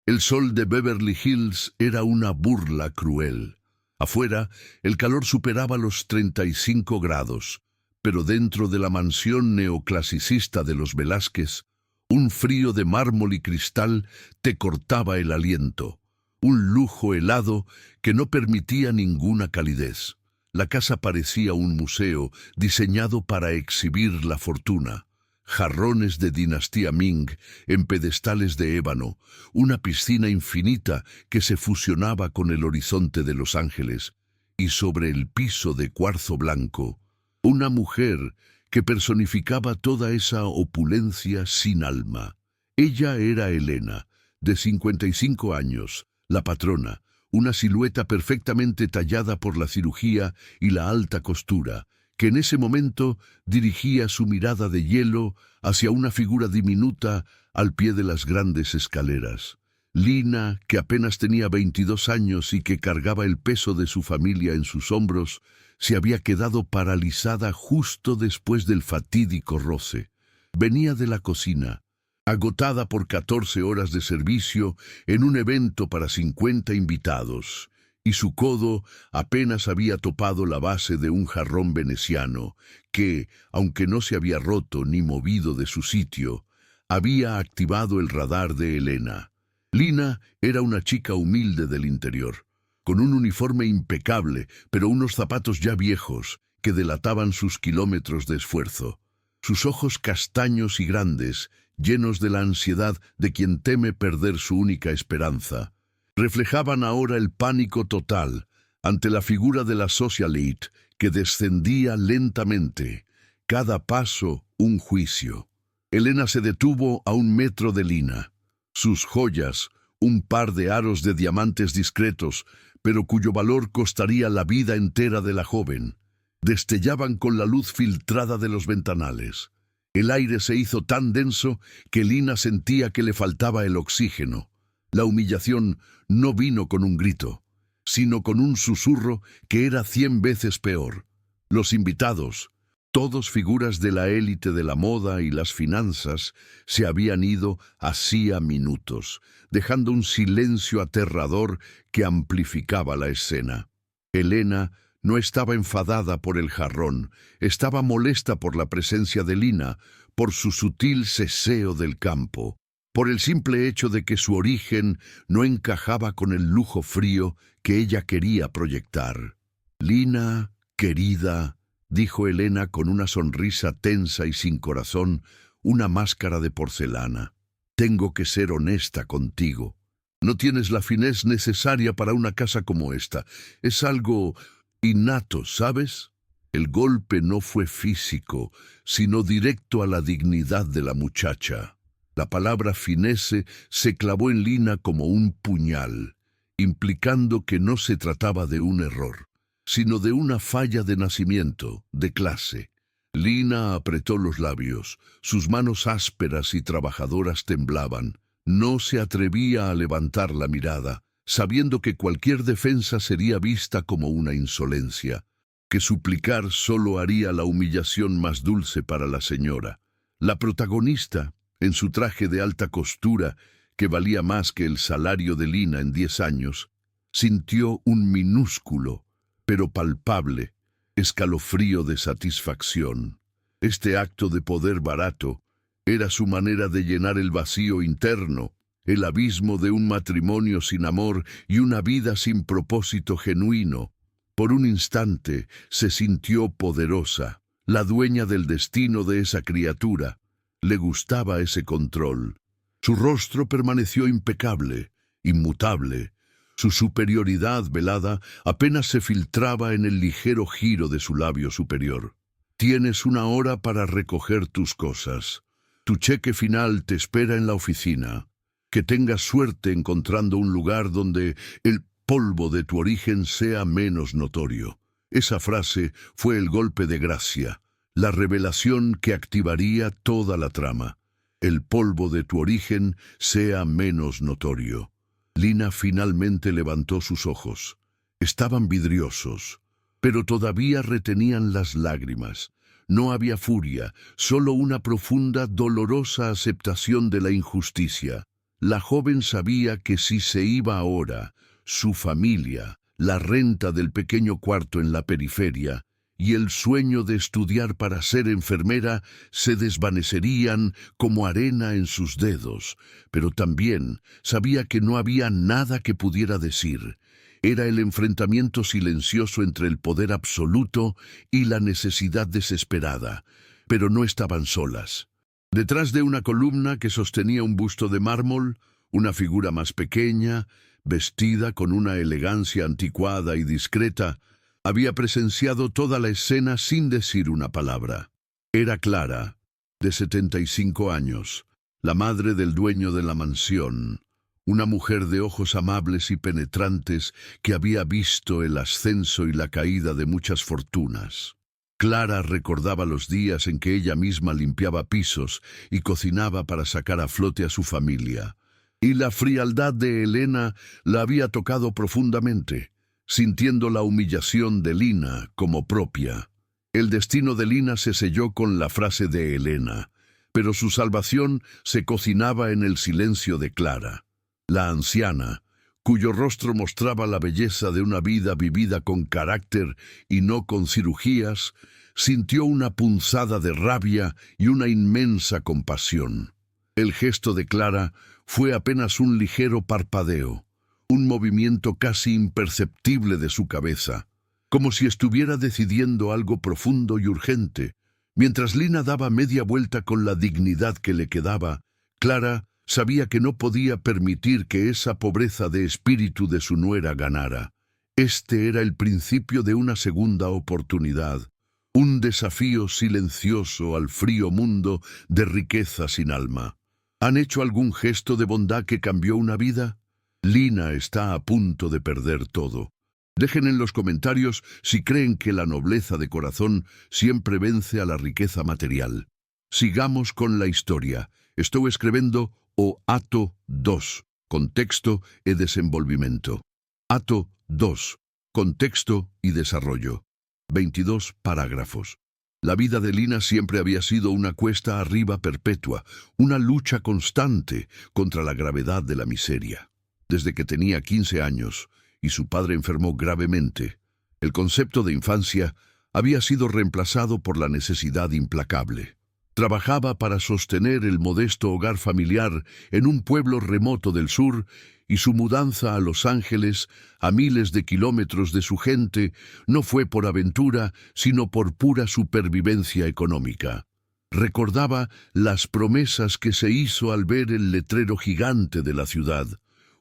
El sol de Beverly Hills era una burla cruel. Afuera, el calor superaba los 35 grados, pero dentro de la mansión neoclasicista de los Velázquez, un frío de mármol y cristal te cortaba el aliento, un lujo helado que no permitía ninguna calidez. La casa parecía un museo diseñado para exhibir la fortuna. Jarrones de dinastía Ming en pedestales de ébano, una piscina infinita que se fusionaba con el horizonte de Los Ángeles, y sobre el piso de cuarzo blanco, una mujer que personificaba toda esa opulencia sin alma. Ella era Elena, de 55 años, la patrona, una silueta perfectamente tallada por la cirugía y la alta costura, que en ese momento dirigía su mirada de hielo hacia una figura diminuta al pie de las grandes escaleras. Lina, que apenas tenía 22 años y que cargaba el peso de su familia en sus hombros, se había quedado paralizada justo después del fatídico roce. Venía de la cocina, agotada por 14 horas de servicio en un evento para 50 invitados, y su codo apenas había topado la base de un jarrón veneciano que, aunque no se había roto ni movido de su sitio, había activado el radar de Elena. Lina era una chica humilde del interior, con un uniforme impecable, pero unos zapatos ya viejos que delataban sus kilómetros de esfuerzo. Sus ojos castaños y grandes, llenos de la ansiedad de quien teme perder su única esperanza, reflejaban ahora el pánico total ante la figura de la socialite que descendía lentamente, cada paso un juicio. Elena se detuvo a 1 metro de Lina. Sus joyas, un par de aros de diamantes discretos, pero cuyo valor costaría la vida entera de la joven, destellaban con la luz filtrada de los ventanales. El aire se hizo tan denso que Lina sentía que le faltaba el oxígeno. La humillación no vino con un grito, sino con un susurro que era 100 veces peor. Los invitados, todos figuras de la élite de la moda y las finanzas, se habían ido hacía minutos, dejando un silencio aterrador que amplificaba la escena. Elena no estaba enfadada por el jarrón, estaba molesta por la presencia de Lina, por su sutil seseo del campo, por el simple hecho de que su origen no encajaba con el lujo frío que ella quería proyectar. «Lina, querida», dijo Elena con una sonrisa tensa y sin corazón, una máscara de porcelana. «Tengo que ser honesta contigo. No tienes la finez necesaria para una casa como esta. Es algo innato, ¿sabes?» El golpe no fue físico, sino directo a la dignidad de la muchacha. La palabra finesse se clavó en Lina como un puñal, implicando que no se trataba de un error, sino de una falla de nacimiento, de clase. Lina apretó los labios, sus manos ásperas y trabajadoras temblaban. No se atrevía a levantar la mirada, sabiendo que cualquier defensa sería vista como una insolencia, que suplicar solo haría la humillación más dulce para la señora. La protagonista, en su traje de alta costura, que valía más que el salario de Lina en 10 años, sintió un minúsculo, pero palpable, escalofrío de satisfacción. Este acto de poder barato era su manera de llenar el vacío interno, el abismo de un matrimonio sin amor y una vida sin propósito genuino. Por un instante se sintió poderosa, la dueña del destino de esa criatura. Le gustaba ese control. Su rostro permaneció impecable, inmutable. Su superioridad velada apenas se filtraba en el ligero giro de su labio superior. «Tienes 1 hora para recoger tus cosas. Tu cheque final te espera en la oficina. Que tengas suerte encontrando un lugar donde el polvo de tu origen sea menos notorio». Esa frase fue el golpe de gracia, la revelación que activaría toda la trama. El polvo de tu origen sea menos notorio. Lina finalmente levantó sus ojos. Estaban vidriosos, pero todavía retenían las lágrimas. No había furia, solo una profunda, dolorosa aceptación de la injusticia. La joven sabía que si se iba ahora, su familia, la renta del pequeño cuarto en la periferia y el sueño de estudiar para ser enfermera se desvanecerían como arena en sus dedos, pero también sabía que no había nada que pudiera decir. Era el enfrentamiento silencioso entre el poder absoluto y la necesidad desesperada, pero no estaban solas. Detrás de una columna que sostenía un busto de mármol, una figura más pequeña, vestida con una elegancia anticuada y discreta, había presenciado toda la escena sin decir una palabra. Era Clara, de 75 años, la madre del dueño de la mansión, una mujer de ojos amables y penetrantes que había visto el ascenso y la caída de muchas fortunas. Clara recordaba los días en que ella misma limpiaba pisos y cocinaba para sacar a flote a su familia. Y la frialdad de Elena la había tocado profundamente, sintiendo la humillación de Lina como propia. El destino de Lina se selló con la frase de Elena, pero su salvación se cocinaba en el silencio de Clara. La anciana, cuyo rostro mostraba la belleza de una vida vivida con carácter y no con cirugías, sintió una punzada de rabia y una inmensa compasión. El gesto de Clara fue apenas un ligero parpadeo, un movimiento casi imperceptible de su cabeza, como si estuviera decidiendo algo profundo y urgente. Mientras Lina daba media vuelta con la dignidad que le quedaba, Clara sabía que no podía permitir que esa pobreza de espíritu de su nuera ganara. Este era el principio de una segunda oportunidad, un desafío silencioso al frío mundo de riqueza sin alma. ¿Han hecho algún gesto de bondad que cambió una vida? Lina está a punto de perder todo. Dejen en los comentarios si creen que la nobleza de corazón siempre vence a la riqueza material. Sigamos con la historia. Estou escribiendo o Ato 2, contexto e desenvolvimento. Ato 2, contexto y desarrollo. 22 parágrafos. La vida de Lina siempre había sido una cuesta arriba perpetua, una lucha constante contra la gravedad de la miseria. Desde que tenía 15 años y su padre enfermó gravemente, el concepto de infancia había sido reemplazado por la necesidad implacable. Trabajaba para sostener el modesto hogar familiar en un pueblo remoto del sur, y su mudanza a Los Ángeles, a miles de kilómetros de su gente, no fue por aventura, sino por pura supervivencia económica. Recordaba las promesas que se hizo al ver el letrero gigante de la ciudad,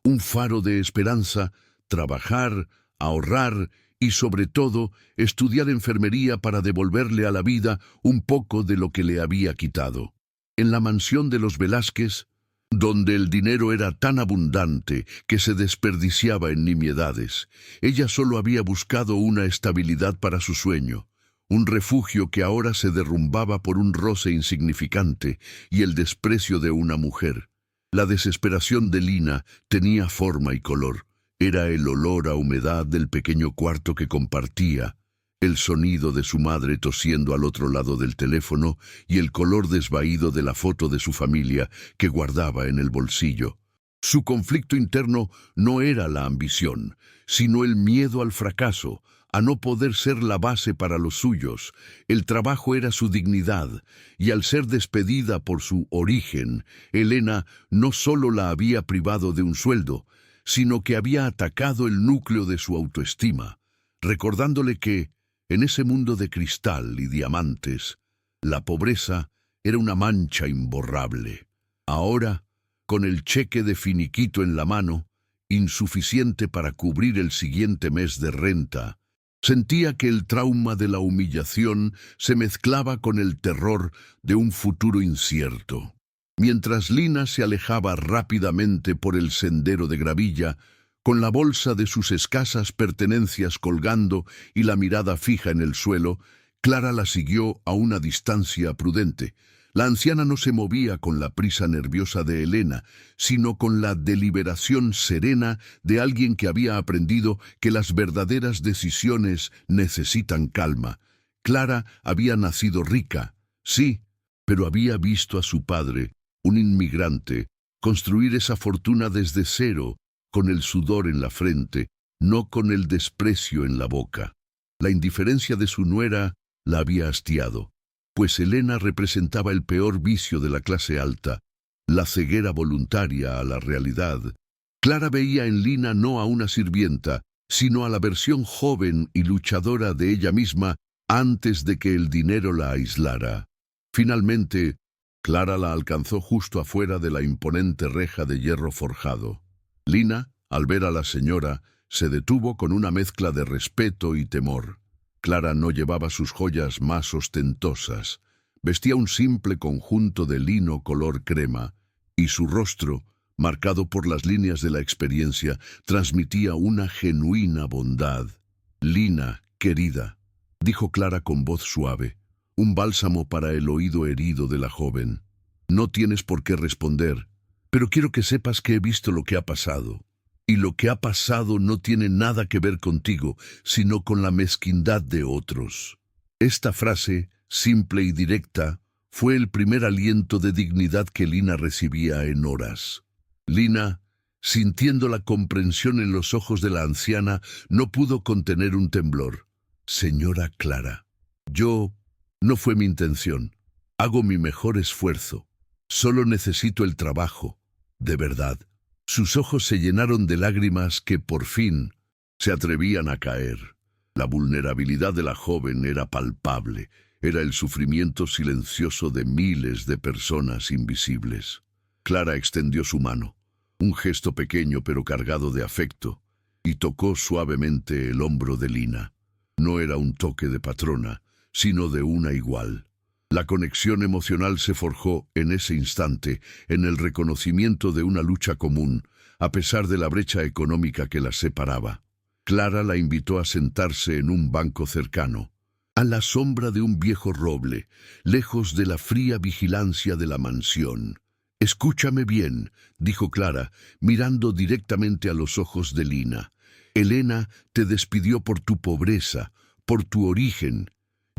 un faro de esperanza, trabajar, ahorrar y, sobre todo, estudiar enfermería para devolverle a la vida un poco de lo que le había quitado. En la mansión de los Velázquez, donde el dinero era tan abundante que se desperdiciaba en nimiedades, ella solo había buscado una estabilidad para su sueño, un refugio que ahora se derrumbaba por un roce insignificante y el desprecio de una mujer. La desesperación de Lina tenía forma y color. Era el olor a humedad del pequeño cuarto que compartía, el sonido de su madre tosiendo al otro lado del teléfono y el color desvaído de la foto de su familia que guardaba en el bolsillo. Su conflicto interno no era la ambición, sino el miedo al fracaso, a no poder ser la base para los suyos. El trabajo era su dignidad, y al ser despedida por su origen, Elena no solo la había privado de un sueldo, sino que había atacado el núcleo de su autoestima, recordándole que, en ese mundo de cristal y diamantes, la pobreza era una mancha imborrable. Ahora, con el cheque de finiquito en la mano, insuficiente para cubrir el siguiente mes de renta, sentía que el trauma de la humillación se mezclaba con el terror de un futuro incierto. Mientras Lina se alejaba rápidamente por el sendero de gravilla, con la bolsa de sus escasas pertenencias colgando y la mirada fija en el suelo, Clara la siguió a una distancia prudente. La anciana no se movía con la prisa nerviosa de Elena, sino con la deliberación serena de alguien que había aprendido que las verdaderas decisiones necesitan calma. Clara había nacido rica, sí, pero había visto a su padre, un inmigrante, construir esa fortuna desde cero, con el sudor en la frente, no con el desprecio en la boca. La indiferencia de su nuera la había hastiado, pues Elena representaba el peor vicio de la clase alta, la ceguera voluntaria a la realidad. Clara veía en Lina no a una sirvienta, sino a la versión joven y luchadora de ella misma antes de que el dinero la aislara. Finalmente, Clara la alcanzó justo afuera de la imponente reja de hierro forjado. Lina, al ver a la señora, se detuvo con una mezcla de respeto y temor. Clara no llevaba sus joyas más ostentosas. Vestía un simple conjunto de lino color crema, y su rostro, marcado por las líneas de la experiencia, transmitía una genuina bondad. «Lina, querida», dijo Clara con voz suave, un bálsamo para el oído herido de la joven. «No tienes por qué responder, pero quiero que sepas que he visto lo que ha pasado. Y lo que ha pasado no tiene nada que ver contigo, sino con la mezquindad de otros». Esta frase, simple y directa, fue el primer aliento de dignidad que Lina recibía en horas. Lina, sintiendo la comprensión en los ojos de la anciana, no pudo contener un temblor. «Señora Clara, no fue mi intención. Hago mi mejor esfuerzo. Solo necesito el trabajo, de verdad». Sus ojos se llenaron de lágrimas que, por fin, se atrevían a caer. La vulnerabilidad de la joven era palpable. Era el sufrimiento silencioso de miles de personas invisibles. Clara extendió su mano, un gesto pequeño pero cargado de afecto, y tocó suavemente el hombro de Lina. No era un toque de patrona, sino de una igual. La conexión emocional se forjó en ese instante, en el reconocimiento de una lucha común, a pesar de la brecha económica que las separaba. Clara la invitó a sentarse en un banco cercano, a la sombra de un viejo roble, lejos de la fría vigilancia de la mansión. «Escúchame bien», dijo Clara, mirando directamente a los ojos de Lina. «Elena te despidió por tu pobreza, por tu origen.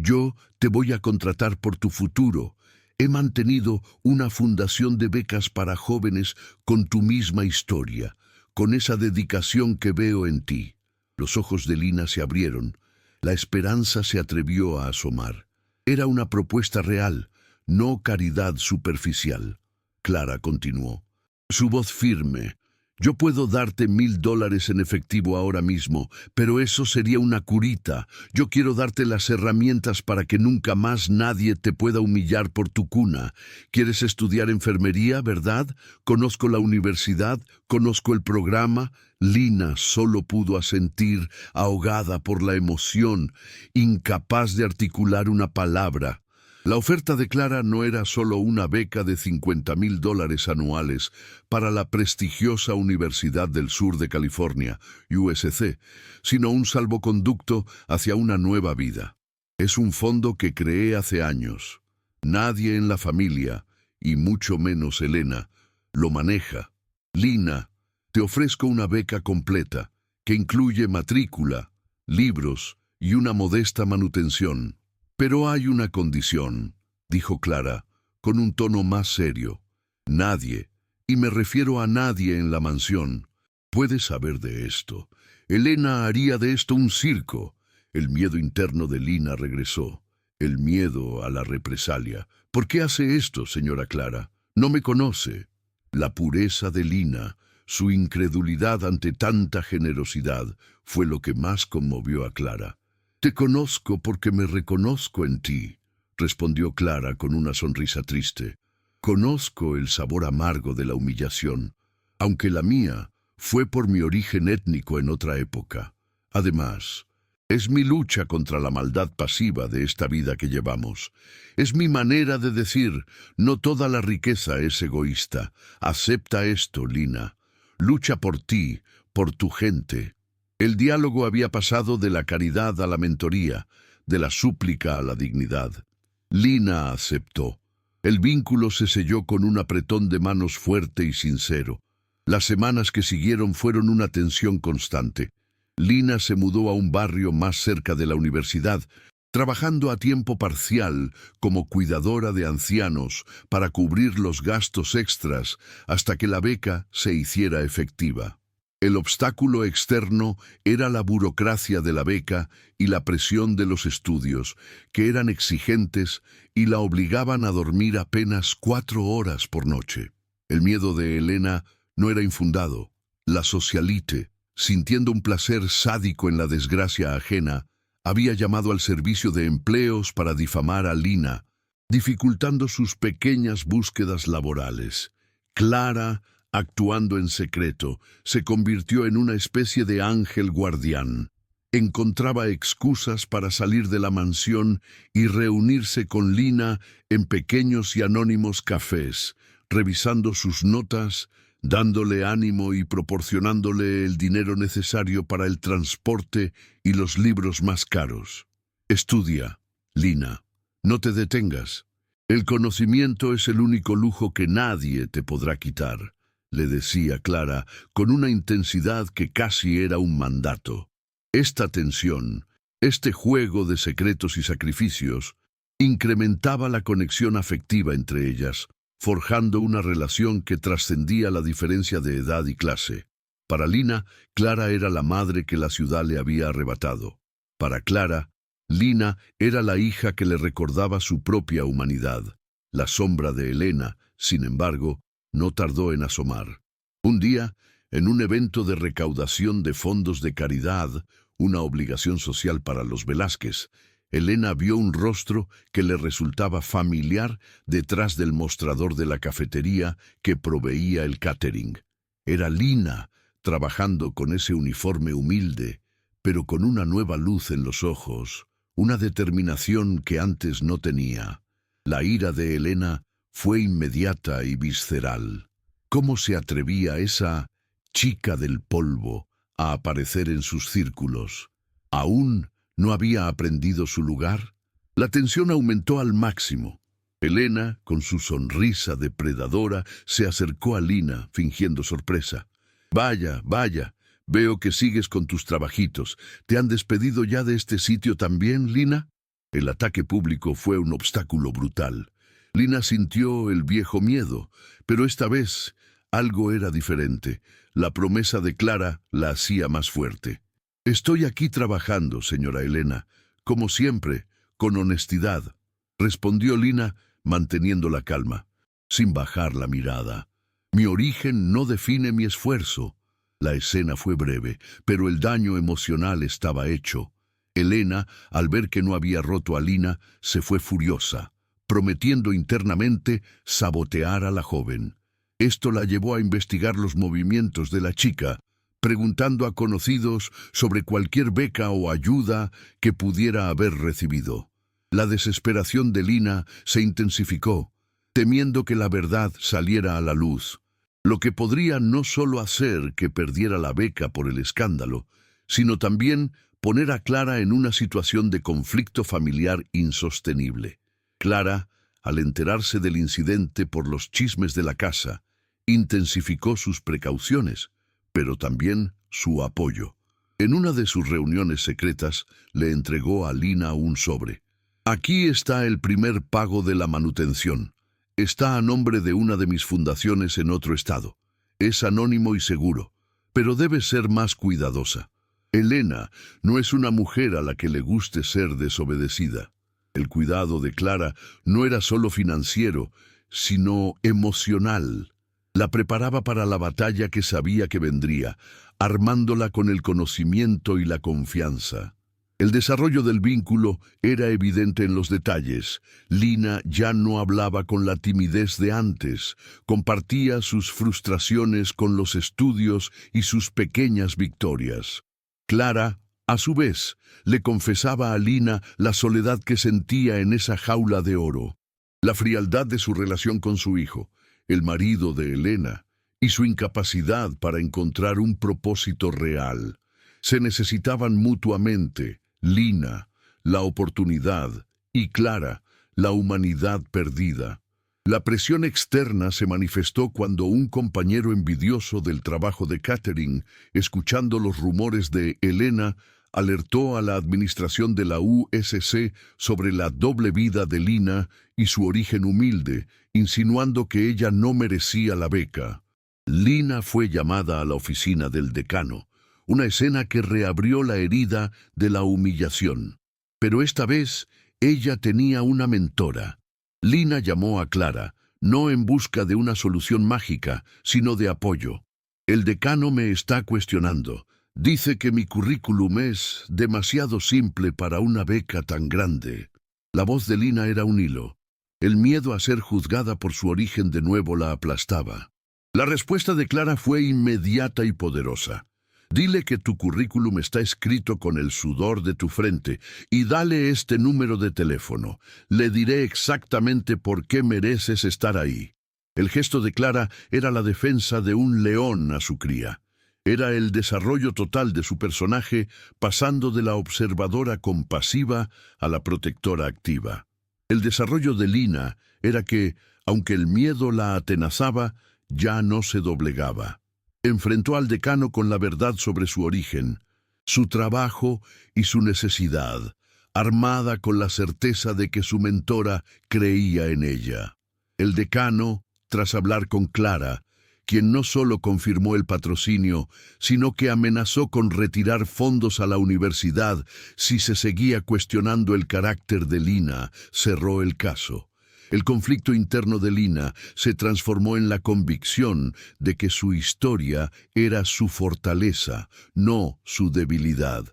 Yo te voy a contratar por tu futuro. He mantenido una fundación de becas para jóvenes con tu misma historia, con esa dedicación que veo en ti». Los ojos de Lina se abrieron. La esperanza se atrevió a asomar. Era una propuesta real, no caridad superficial. Clara continuó, su voz firme. «Yo puedo darte $1000 en efectivo ahora mismo, pero eso sería una curita. Yo quiero darte las herramientas para que nunca más nadie te pueda humillar por tu cuna. ¿Quieres estudiar enfermería, verdad? Conozco la universidad, conozco el programa». Lina solo pudo asentir, ahogada por la emoción, incapaz de articular una palabra. La oferta de Clara no era solo una beca de $50,000 anuales para la prestigiosa Universidad del Sur de California, USC, sino un salvoconducto hacia una nueva vida. Es un fondo que creé hace años. Nadie en la familia, y mucho menos Elena, lo maneja. Lina, te ofrezco una beca completa, que incluye matrícula, libros y una modesta manutención. «Pero hay una condición», dijo Clara, con un tono más serio. «Nadie, y me refiero a nadie en la mansión, puede saber de esto. Elena haría de esto un circo». El miedo interno de Lina regresó, el miedo a la represalia. «¿Por qué hace esto, señora Clara? No me conoce». La pureza de Lina, su incredulidad ante tanta generosidad, fue lo que más conmovió a Clara. «Te conozco porque me reconozco en ti», respondió Clara con una sonrisa triste. «Conozco el sabor amargo de la humillación, aunque la mía fue por mi origen étnico en otra época. Además, es mi lucha contra la maldad pasiva de esta vida que llevamos. Es mi manera de decir, no toda la riqueza es egoísta. Acepta esto, Lina. Lucha por ti, por tu gente». El diálogo había pasado de la caridad a la mentoría, de la súplica a la dignidad. Lina aceptó. El vínculo se selló con un apretón de manos fuerte y sincero. Las semanas que siguieron fueron una tensión constante. Lina se mudó a un barrio más cerca de la universidad, trabajando a tiempo parcial como cuidadora de ancianos para cubrir los gastos extras hasta que la beca se hiciera efectiva. El obstáculo externo era la burocracia de la beca y la presión de los estudios, que eran exigentes y la obligaban a dormir apenas 4 horas por noche. El miedo de Elena no era infundado. La socialite, sintiendo un placer sádico en la desgracia ajena, había llamado al servicio de empleos para difamar a Lina, dificultando sus pequeñas búsquedas laborales. Clara, actuando en secreto, se convirtió en una especie de ángel guardián. Encontraba excusas para salir de la mansión y reunirse con Lina en pequeños y anónimos cafés, revisando sus notas, dándole ánimo y proporcionándole el dinero necesario para el transporte y los libros más caros. Estudia, Lina. No te detengas. El conocimiento es el único lujo que nadie te podrá quitar, le decía Clara con una intensidad que casi era un mandato. Esta tensión, este juego de secretos y sacrificios, incrementaba la conexión afectiva entre ellas, forjando una relación que trascendía la diferencia de edad y clase. Para Lina, Clara era la madre que la ciudad le había arrebatado. Para Clara, Lina era la hija que le recordaba su propia humanidad. La sombra de Elena, sin embargo, no tardó en asomar. Un día, en un evento de recaudación de fondos de caridad, una obligación social para los Velázquez, Elena vio un rostro que le resultaba familiar detrás del mostrador de la cafetería que proveía el catering. Era Lina, trabajando con ese uniforme humilde, pero con una nueva luz en los ojos, una determinación que antes no tenía. La ira de Elena fue inmediata y visceral. ¿Cómo se atrevía esa chica del polvo a aparecer en sus círculos? ¿Aún no había aprendido su lugar? La tensión aumentó al máximo. Elena, con su sonrisa depredadora, se acercó a Lina, fingiendo sorpresa. «Vaya, vaya, veo que sigues con tus trabajitos. ¿Te han despedido ya de este sitio también, Lina?» El ataque público fue un obstáculo brutal. Lina sintió el viejo miedo, pero esta vez algo era diferente. La promesa de Clara la hacía más fuerte. «Estoy aquí trabajando, señora Elena, como siempre, con honestidad», respondió Lina, manteniendo la calma, sin bajar la mirada. «Mi origen no define mi esfuerzo». La escena fue breve, pero el daño emocional estaba hecho. Elena, al ver que no había roto a Lina, se fue furiosa, prometiendo internamente sabotear a la joven. Esto la llevó a investigar los movimientos de la chica, preguntando a conocidos sobre cualquier beca o ayuda que pudiera haber recibido. La desesperación de Lina se intensificó, temiendo que la verdad saliera a la luz, lo que podría no solo hacer que perdiera la beca por el escándalo, sino también poner a Clara en una situación de conflicto familiar insostenible. Clara, al enterarse del incidente por los chismes de la casa, intensificó sus precauciones, pero también su apoyo. En una de sus reuniones secretas, le entregó a Lina un sobre. «Aquí está el primer pago de la manutención. Está a nombre de una de mis fundaciones en otro estado. Es anónimo y seguro, pero debe ser más cuidadosa. Elena no es una mujer a la que le guste ser desobedecida». El cuidado de Clara no era solo financiero, sino emocional. La preparaba para la batalla que sabía que vendría, armándola con el conocimiento y la confianza. El desarrollo del vínculo era evidente en los detalles. Lina ya no hablaba con la timidez de antes, compartía sus frustraciones con los estudios y sus pequeñas victorias. Clara, a su vez, le confesaba a Lina la soledad que sentía en esa jaula de oro, la frialdad de su relación con su hijo, el marido de Elena, y su incapacidad para encontrar un propósito real. Se necesitaban mutuamente, Lina, la oportunidad, y Clara, la humanidad perdida. La presión externa se manifestó cuando un compañero envidioso del trabajo de catering, escuchando los rumores de Elena, alertó a la administración de la USC sobre la doble vida de Lina y su origen humilde, insinuando que ella no merecía la beca. Lina fue llamada a la oficina del decano, una escena que reabrió la herida de la humillación. Pero esta vez ella tenía una mentora. Lina llamó a Clara, no en busca de una solución mágica, sino de apoyo. El decano me está cuestionando. Dice que mi currículum es demasiado simple para una beca tan grande. La voz de Lina era un hilo. El miedo a ser juzgada por su origen de nuevo la aplastaba. La respuesta de Clara fue inmediata y poderosa. Dile que tu currículum está escrito con el sudor de tu frente y dale este número de teléfono. Le diré exactamente por qué mereces estar ahí. El gesto de Clara era la defensa de un león a su cría. Era el desarrollo total de su personaje, pasando de la observadora compasiva a la protectora activa. El desarrollo de Lina era que, aunque el miedo la atenazaba, ya no se doblegaba. Enfrentó al decano con la verdad sobre su origen, su trabajo y su necesidad, armada con la certeza de que su mentora creía en ella. El decano, tras hablar con Clara, quien no solo confirmó el patrocinio, sino que amenazó con retirar fondos a la universidad si se seguía cuestionando el carácter de Lina, cerró el caso. El conflicto interno de Lina se transformó en la convicción de que su historia era su fortaleza, no su debilidad.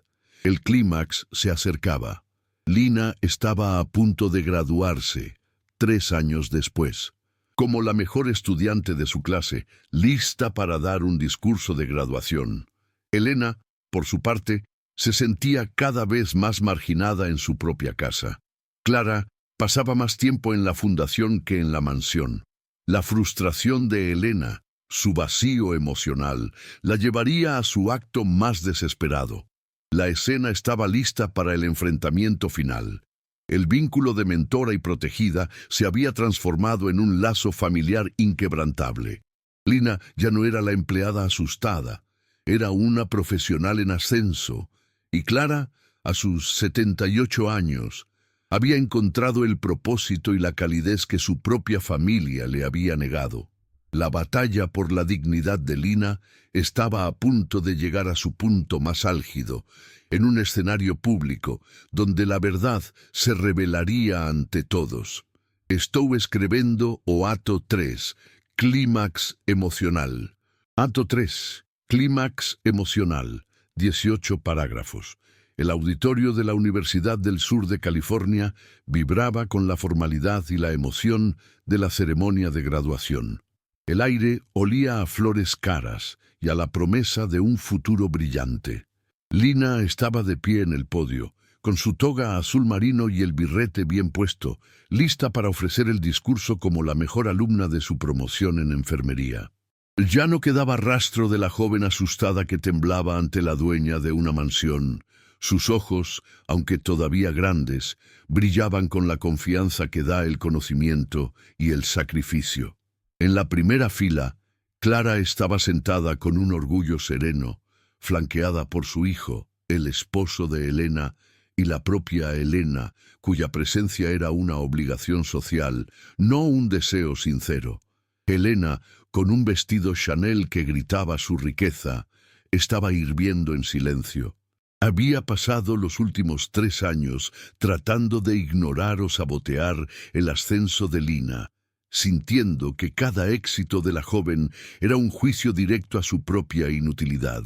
El clímax se acercaba. Lina estaba a punto de graduarse, 3 años después. Como la mejor estudiante de su clase, lista para dar un discurso de graduación. Elena, por su parte, se sentía cada vez más marginada en su propia casa. Clara pasaba más tiempo en la fundación que en la mansión. La frustración de Elena, su vacío emocional, la llevaría a su acto más desesperado. La escena estaba lista para el enfrentamiento final. El vínculo de mentora y protegida se había transformado en un lazo familiar inquebrantable. Lina ya no era la empleada asustada, era una profesional en ascenso, y Clara, a sus 78 años, había encontrado el propósito y la calidez que su propia familia le había negado. La batalla por la dignidad de Lina estaba a punto de llegar a su punto más álgido, en un escenario público, donde la verdad se revelaría ante todos. Estou escribiendo o Ato 3, Clímax emocional. Ato 3, Clímax emocional, 18 parágrafos. El auditorio de la Universidad del Sur de California vibraba con la formalidad y la emoción de la ceremonia de graduación. El aire olía a flores caras y a la promesa de un futuro brillante. Lina estaba de pie en el podio, con su toga azul marino y el birrete bien puesto, lista para ofrecer el discurso como la mejor alumna de su promoción en enfermería. Ya no quedaba rastro de la joven asustada que temblaba ante la dueña de una mansión. Sus ojos, aunque todavía grandes, brillaban con la confianza que da el conocimiento y el sacrificio. En la primera fila, Clara estaba sentada con un orgullo sereno, flanqueada por su hijo, el esposo de Elena, y la propia Elena, cuya presencia era una obligación social, no un deseo sincero. Elena, con un vestido Chanel que gritaba su riqueza, estaba hirviendo en silencio. Había pasado los últimos 3 años tratando de ignorar o sabotear el ascenso de Lina, sintiendo que cada éxito de la joven era un juicio directo a su propia inutilidad.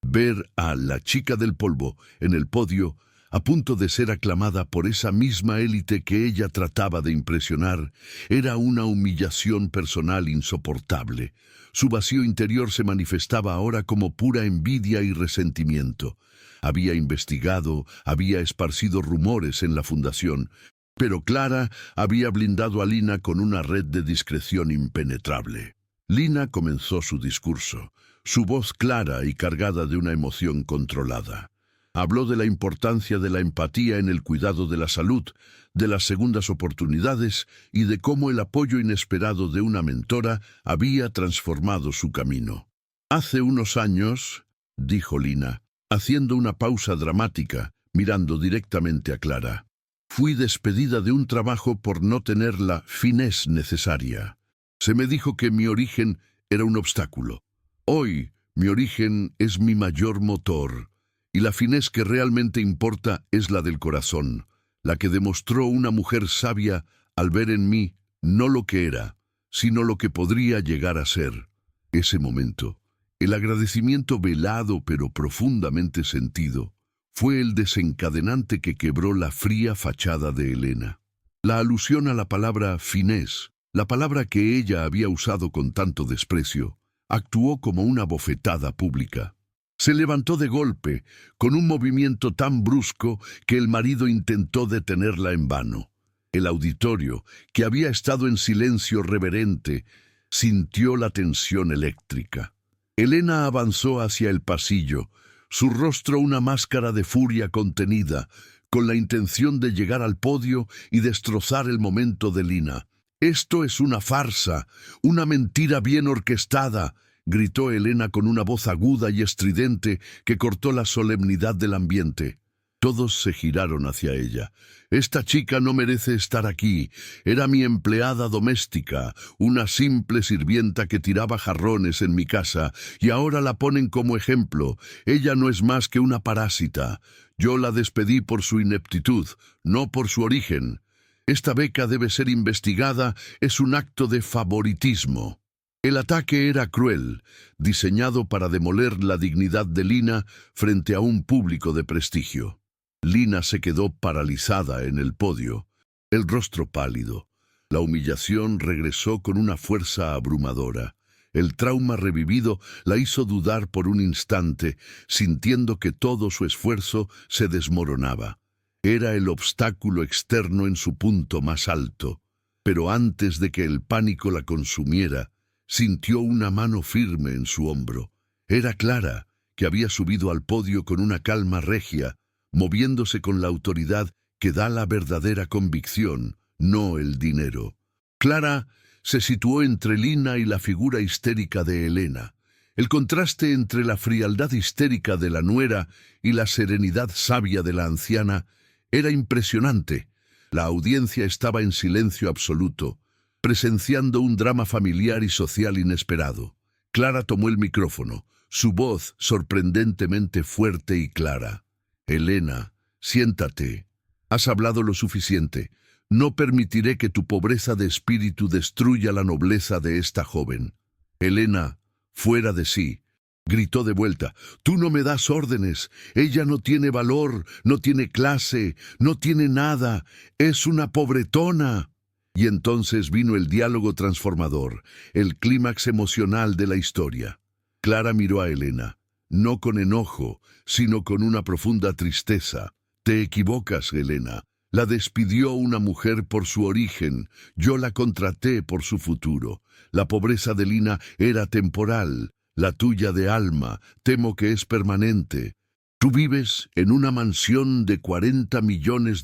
Ver a la chica del polvo en el podio, a punto de ser aclamada por esa misma élite que ella trataba de impresionar, era una humillación personal insoportable. Su vacío interior se manifestaba ahora como pura envidia y resentimiento. Había investigado, había esparcido rumores en la fundación, pero Clara había blindado a Lina con una red de discreción impenetrable. Lina comenzó su discurso, su voz clara y cargada de una emoción controlada. Habló de la importancia de la empatía en el cuidado de la salud, de las segundas oportunidades y de cómo el apoyo inesperado de una mentora había transformado su camino. Hace unos años, dijo Lina, haciendo una pausa dramática, mirando directamente a Clara. Fui despedida de un trabajo por no tener la finez necesaria. Se me dijo que mi origen era un obstáculo. Hoy, mi origen es mi mayor motor, y la finez que realmente importa es la del corazón, la que demostró una mujer sabia al ver en mí no lo que era, sino lo que podría llegar a ser. Ese momento, el agradecimiento velado pero profundamente sentido, fue el desencadenante que quebró la fría fachada de Elena. La alusión a la palabra finez, la palabra que ella había usado con tanto desprecio, actuó como una bofetada pública. Se levantó de golpe, con un movimiento tan brusco que el marido intentó detenerla en vano. El auditorio, que había estado en silencio reverente, sintió la tensión eléctrica. Elena avanzó hacia el pasillo, su rostro una máscara de furia contenida, con la intención de llegar al podio y destrozar el momento de Lina. «Esto es una farsa, una mentira bien orquestada», gritó Elena con una voz aguda y estridente que cortó la solemnidad del ambiente. Todos se giraron hacia ella. «Esta chica no merece estar aquí. Era mi empleada doméstica, una simple sirvienta que tiraba jarrones en mi casa, y ahora la ponen como ejemplo. Ella no es más que una parásita. Yo la despedí por su ineptitud, no por su origen. Esta beca debe ser investigada, es un acto de favoritismo». El ataque era cruel, diseñado para demoler la dignidad de Lina frente a un público de prestigio. Lina se quedó paralizada en el podio, el rostro pálido. La humillación regresó con una fuerza abrumadora. El trauma revivido la hizo dudar por un instante, sintiendo que todo su esfuerzo se desmoronaba. Era el obstáculo externo en su punto más alto. Pero antes de que el pánico la consumiera, sintió una mano firme en su hombro. Era Clara, que había subido al podio con una calma regia, moviéndose con la autoridad que da la verdadera convicción, no el dinero. Clara se situó entre Lina y la figura histérica de Elena. El contraste entre la frialdad histérica de la nuera y la serenidad sabia de la anciana era impresionante. La audiencia estaba en silencio absoluto, presenciando un drama familiar y social inesperado. Clara tomó el micrófono, su voz sorprendentemente fuerte y clara. «Elena, siéntate. Has hablado lo suficiente. No permitiré que tu pobreza de espíritu destruya la nobleza de esta joven». Elena, fuera de sí, gritó de vuelta: «Tú no me das órdenes. Ella no tiene valor, no tiene clase, no tiene nada. Es una pobretona». Y entonces vino el diálogo transformador, el clímax emocional de la historia. Clara miró a Elena, no con enojo, sino con una profunda tristeza. «Te equivocas, Elena. La despidió una mujer por su origen. Yo la contraté por su futuro. La pobreza de Lina era temporal. La tuya de alma, temo que es permanente. Tú vives en una mansión de $40 millones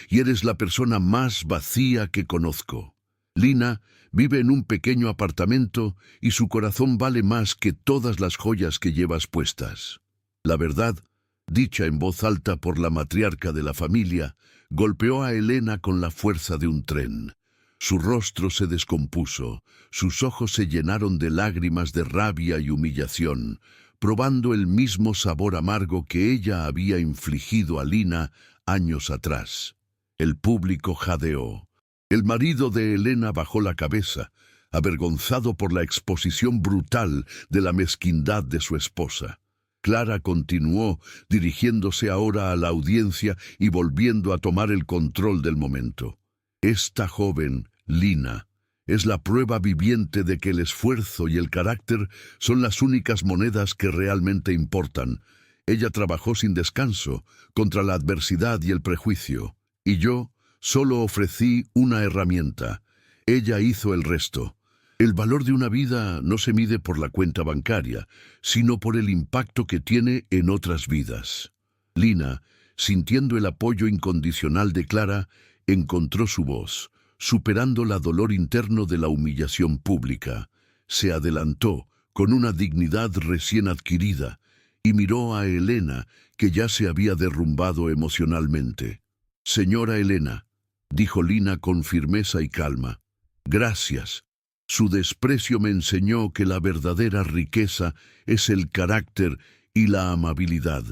y eres la persona más vacía que conozco. Lina vive en un pequeño apartamento y su corazón vale más que todas las joyas que llevas puestas». La verdad, dicha en voz alta por la matriarca de la familia, golpeó a Elena con la fuerza de un tren. Su rostro se descompuso, sus ojos se llenaron de lágrimas de rabia y humillación, probando el mismo sabor amargo que ella había infligido a Lina años atrás. El público jadeó. El marido de Elena bajó la cabeza, avergonzado por la exposición brutal de la mezquindad de su esposa. Clara continuó, dirigiéndose ahora a la audiencia y volviendo a tomar el control del momento. «Esta joven, Lina, es la prueba viviente de que el esfuerzo y el carácter son las únicas monedas que realmente importan. Ella trabajó sin descanso, contra la adversidad y el prejuicio, y yo solo ofrecí una herramienta. Ella hizo el resto. El valor de una vida no se mide por la cuenta bancaria, sino por el impacto que tiene en otras vidas». Lina, sintiendo el apoyo incondicional de Clara, encontró su voz, superando la dolor interno de la humillación pública. Se adelantó, con una dignidad recién adquirida, y miró a Elena, que ya se había derrumbado emocionalmente. «Señora Elena», dijo Lina con firmeza y calma, «gracias. Su desprecio me enseñó que la verdadera riqueza es el carácter y la amabilidad.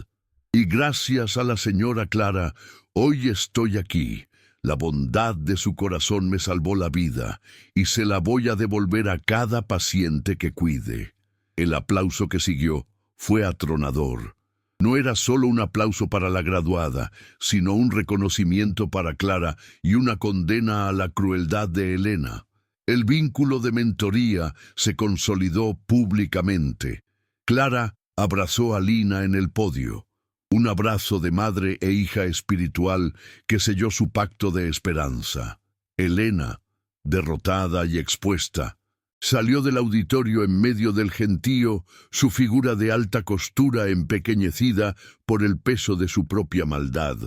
Y gracias a la señora Clara, hoy estoy aquí. La bondad de su corazón me salvó la vida y se la voy a devolver a cada paciente que cuide». El aplauso que siguió fue atronador. No era solo un aplauso para la graduada, sino un reconocimiento para Clara y una condena a la crueldad de Elena. El vínculo de mentoría se consolidó públicamente. Clara abrazó a Lina en el podio. Un abrazo de madre e hija espiritual que selló su pacto de esperanza. Elena, derrotada y expuesta, salió del auditorio en medio del gentío, su figura de alta costura empequeñecida por el peso de su propia maldad.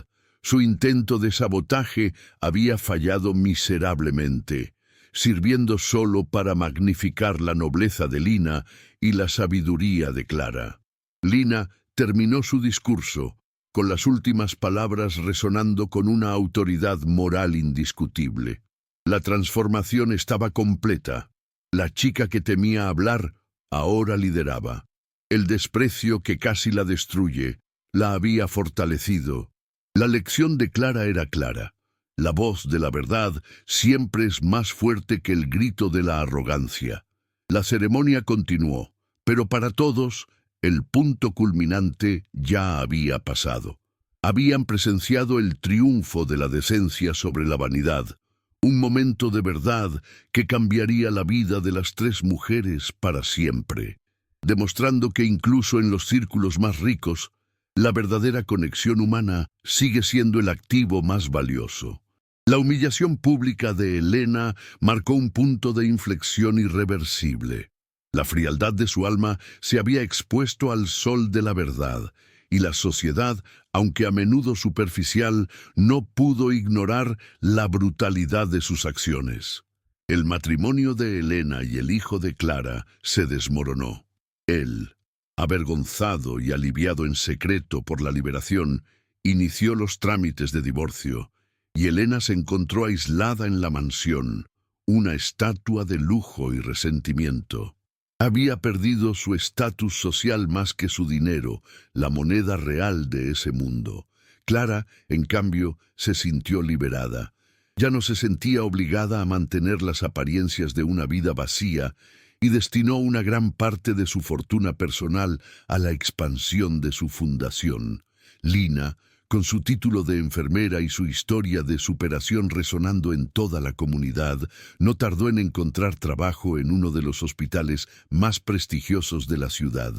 Su intento de sabotaje había fallado miserablemente, sirviendo solo para magnificar la nobleza de Lina y la sabiduría de Clara. Lina terminó su discurso, con las últimas palabras resonando con una autoridad moral indiscutible. La transformación estaba completa. La chica que temía hablar ahora lideraba. El desprecio que casi la destruye la había fortalecido. La lección de Clara era clara. La voz de la verdad siempre es más fuerte que el grito de la arrogancia. La ceremonia continuó, pero para todos, el punto culminante ya había pasado. Habían presenciado el triunfo de la decencia sobre la vanidad, un momento de verdad que cambiaría la vida de las tres mujeres para siempre, demostrando que incluso en los círculos más ricos, la verdadera conexión humana sigue siendo el activo más valioso. La humillación pública de Elena marcó un punto de inflexión irreversible. La frialdad de su alma se había expuesto al sol de la verdad, y la sociedad, aunque a menudo superficial, no pudo ignorar la brutalidad de sus acciones. El matrimonio de Elena y el hijo de Clara se desmoronó. Él, avergonzado y aliviado en secreto por la liberación, inició los trámites de divorcio, y Elena se encontró aislada en la mansión, una estatua de lujo y resentimiento. Había perdido su estatus social más que su dinero, la moneda real de ese mundo. Clara, en cambio, se sintió liberada. Ya no se sentía obligada a mantener las apariencias de una vida vacía y destinó una gran parte de su fortuna personal a la expansión de su fundación. Lina, con su título de enfermera y su historia de superación resonando en toda la comunidad, no tardó en encontrar trabajo en uno de los hospitales más prestigiosos de la ciudad.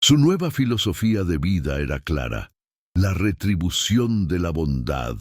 Su nueva filosofía de vida era clara: la retribución de la bondad.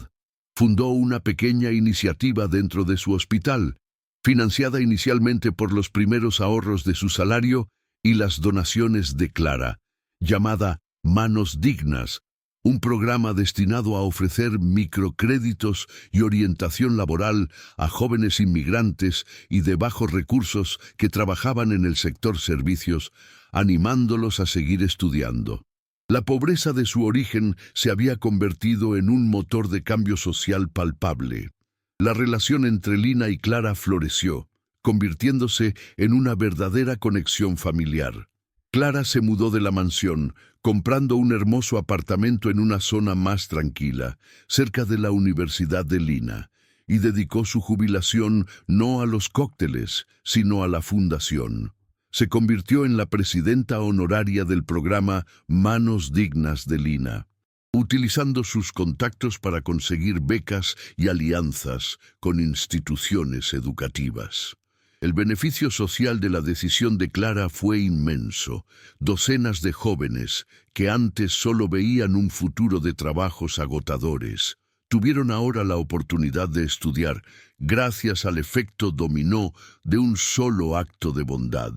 Fundó una pequeña iniciativa dentro de su hospital, financiada inicialmente por los primeros ahorros de su salario y las donaciones de Clara, llamada Manos Dignas, un programa destinado a ofrecer microcréditos y orientación laboral a jóvenes inmigrantes y de bajos recursos que trabajaban en el sector servicios, animándolos a seguir estudiando. La pobreza de su origen se había convertido en un motor de cambio social palpable. La relación entre Lina y Clara floreció, convirtiéndose en una verdadera conexión familiar. Clara se mudó de la mansión, comprando un hermoso apartamento en una zona más tranquila, cerca de la Universidad de Lina, y dedicó su jubilación no a los cócteles, sino a la fundación. Se convirtió en la presidenta honoraria del programa Manos Dignas de Lina, utilizando sus contactos para conseguir becas y alianzas con instituciones educativas. El beneficio social de la decisión de Clara fue inmenso. Docenas de jóvenes, que antes solo veían un futuro de trabajos agotadores, tuvieron ahora la oportunidad de estudiar gracias al efecto dominó de un solo acto de bondad.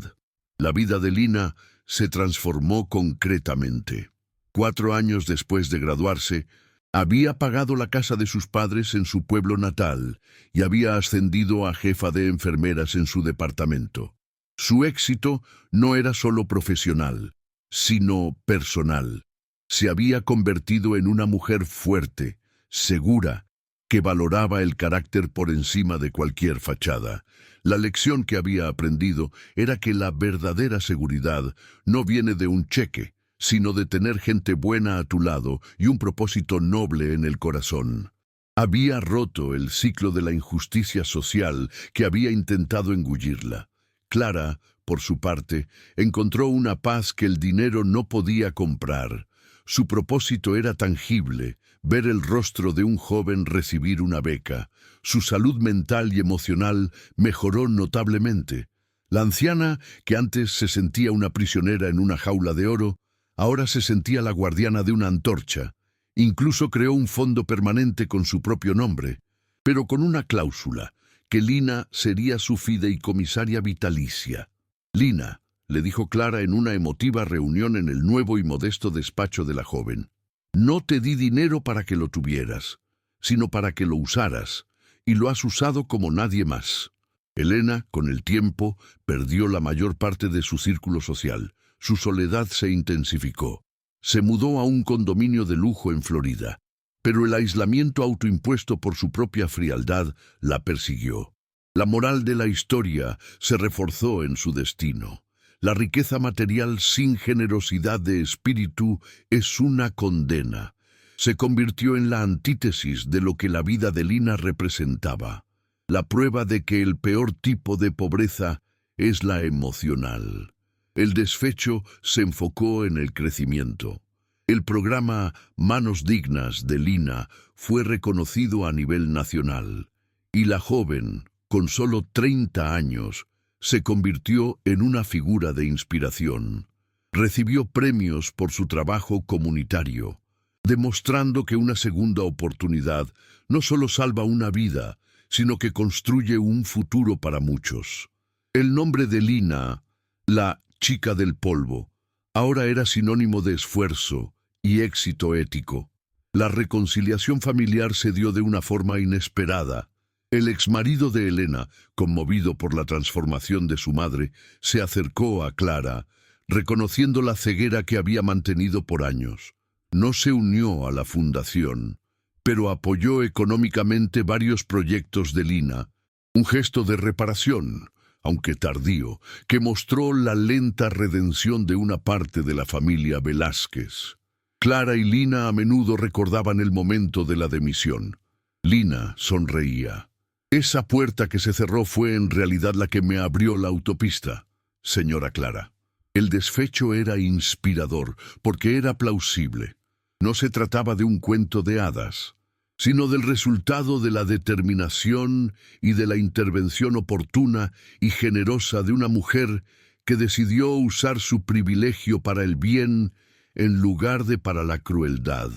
La vida de Lina se transformó concretamente. 4 años después de graduarse, había pagado la casa de sus padres en su pueblo natal y había ascendido a jefa de enfermeras en su departamento. Su éxito no era solo profesional, sino personal. Se había convertido en una mujer fuerte, segura, que valoraba el carácter por encima de cualquier fachada. La lección que había aprendido era que la verdadera seguridad no viene de un cheque, sino de tener gente buena a tu lado y un propósito noble en el corazón. Había roto el ciclo de la injusticia social que había intentado engullirla. Clara, por su parte, encontró una paz que el dinero no podía comprar. Su propósito era tangible, ver el rostro de un joven recibir una beca. Su salud mental y emocional mejoró notablemente. La anciana, que antes se sentía una prisionera en una jaula de oro, ahora se sentía la guardiana de una antorcha. Incluso creó un fondo permanente con su propio nombre, pero con una cláusula, que Lina sería su fideicomisaria vitalicia. Lina, le dijo Clara en una emotiva reunión en el nuevo y modesto despacho de la joven, no te di dinero para que lo tuvieras, sino para que lo usaras, y lo has usado como nadie más. Elena, con el tiempo, perdió la mayor parte de su círculo social. Su soledad se intensificó. Se mudó a un condominio de lujo en Florida, pero el aislamiento autoimpuesto por su propia frialdad la persiguió. La moral de la historia se reforzó en su destino. La riqueza material sin generosidad de espíritu es una condena. Se convirtió en la antítesis de lo que la vida de Lina representaba. La prueba de que el peor tipo de pobreza es la emocional. El despecho se enfocó en el crecimiento. El programa Manos Dignas de Lina fue reconocido a nivel nacional, y la joven, con solo 30 años, se convirtió en una figura de inspiración. Recibió premios por su trabajo comunitario, demostrando que una segunda oportunidad no solo salva una vida, sino que construye un futuro para muchos. El nombre de Lina, la chica del polvo, ahora era sinónimo de esfuerzo y éxito ético. La reconciliación familiar se dio de una forma inesperada. El exmarido de Elena, conmovido por la transformación de su madre, se acercó a Clara, reconociendo la ceguera que había mantenido por años. No se unió a la fundación, pero apoyó económicamente varios proyectos de Lina, un gesto de reparación, aunque tardío, que mostró la lenta redención de una parte de la familia Velázquez. Clara y Lina a menudo recordaban el momento de la demisión. Lina sonreía. Esa puerta que se cerró fue en realidad la que me abrió la autopista, señora Clara. El despecho era inspirador, porque era plausible. No se trataba de un cuento de hadas, sino del resultado de la determinación y de la intervención oportuna y generosa de una mujer que decidió usar su privilegio para el bien en lugar de para la crueldad.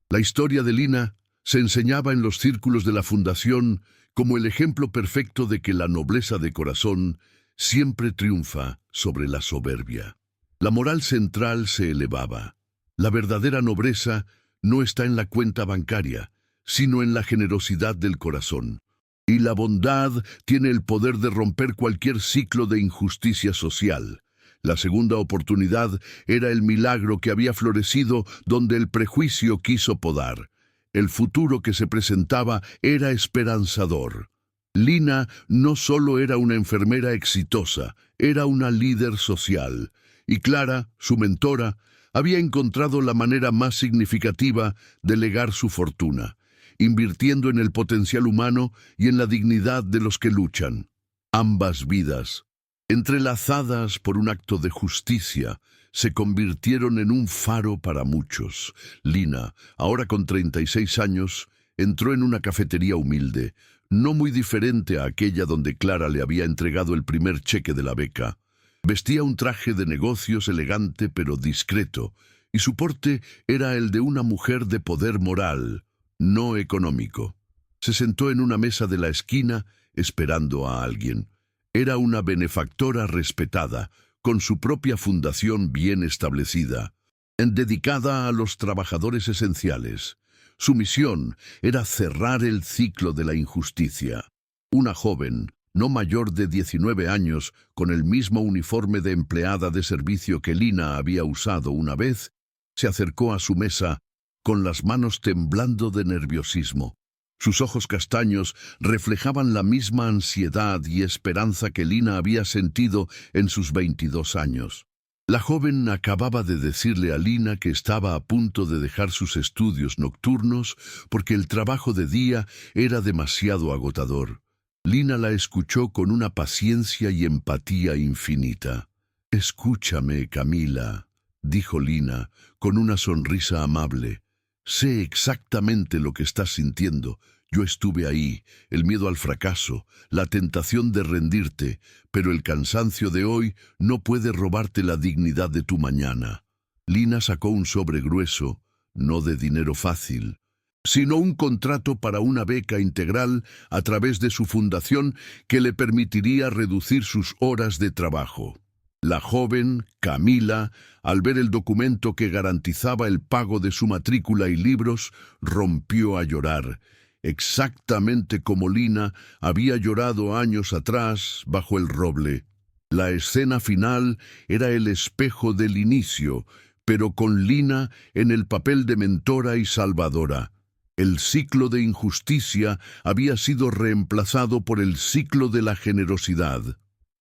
La historia de Lina se enseñaba en los círculos de la fundación como el ejemplo perfecto de que la nobleza de corazón siempre triunfa sobre la soberbia. La moral central se elevaba. La verdadera nobleza no está en la cuenta bancaria, sino en la generosidad del corazón. Y la bondad tiene el poder de romper cualquier ciclo de injusticia social. La segunda oportunidad era el milagro que había florecido donde el prejuicio quiso podar. El futuro que se presentaba era esperanzador. Lina no solo era una enfermera exitosa, era una líder social. Y Clara, su mentora, había encontrado la manera más significativa de legar su fortuna, invirtiendo en el potencial humano y en la dignidad de los que luchan. Ambas vidas, entrelazadas por un acto de justicia, se convirtieron en un faro para muchos. Lina, ahora con 36 años, entró en una cafetería humilde, no muy diferente a aquella donde Clara le había entregado el primer cheque de la beca. Vestía un traje de negocios elegante pero discreto, y su porte era el de una mujer de poder moral, no económico. Se sentó en una mesa de la esquina esperando a alguien. Era una benefactora respetada, con su propia fundación bien establecida, dedicada a los trabajadores esenciales. Su misión era cerrar el ciclo de la injusticia. Una joven, no mayor de 19 años, con el mismo uniforme de empleada de servicio que Lina había usado una vez, se acercó a su mesa con las manos temblando de nerviosismo. Sus ojos castaños reflejaban la misma ansiedad y esperanza que Lina había sentido en sus 22 años. La joven acababa de decirle a Lina que estaba a punto de dejar sus estudios nocturnos porque el trabajo de día era demasiado agotador. Lina la escuchó con una paciencia y empatía infinita. «Escúchame, Camila», dijo Lina, con una sonrisa amable. «Sé exactamente lo que estás sintiendo. Yo estuve ahí, el miedo al fracaso, la tentación de rendirte, pero el cansancio de hoy no puede robarte la dignidad de tu mañana». Lina sacó un sobre grueso, no de dinero fácil, sino un contrato para una beca integral a través de su fundación que le permitiría reducir sus horas de trabajo. La joven, Camila, al ver el documento que garantizaba el pago de su matrícula y libros, rompió a llorar, exactamente como Lina había llorado años atrás bajo el roble. La escena final era el espejo del inicio, pero con Lina en el papel de mentora y salvadora. El ciclo de injusticia había sido reemplazado por el ciclo de la generosidad.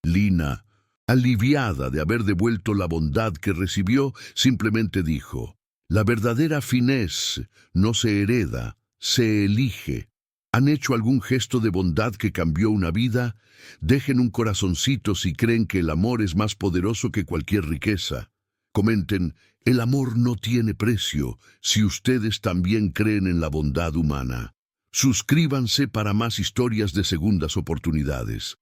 Lina, aliviada de haber devuelto la bondad que recibió, simplemente dijo: «La verdadera finez no se hereda, se elige». ¿Han hecho algún gesto de bondad que cambió una vida? Dejen un corazoncito si creen que el amor es más poderoso que cualquier riqueza. Comenten: «El amor no tiene precio», si ustedes también creen en la bondad humana. Suscríbanse para más historias de segundas oportunidades.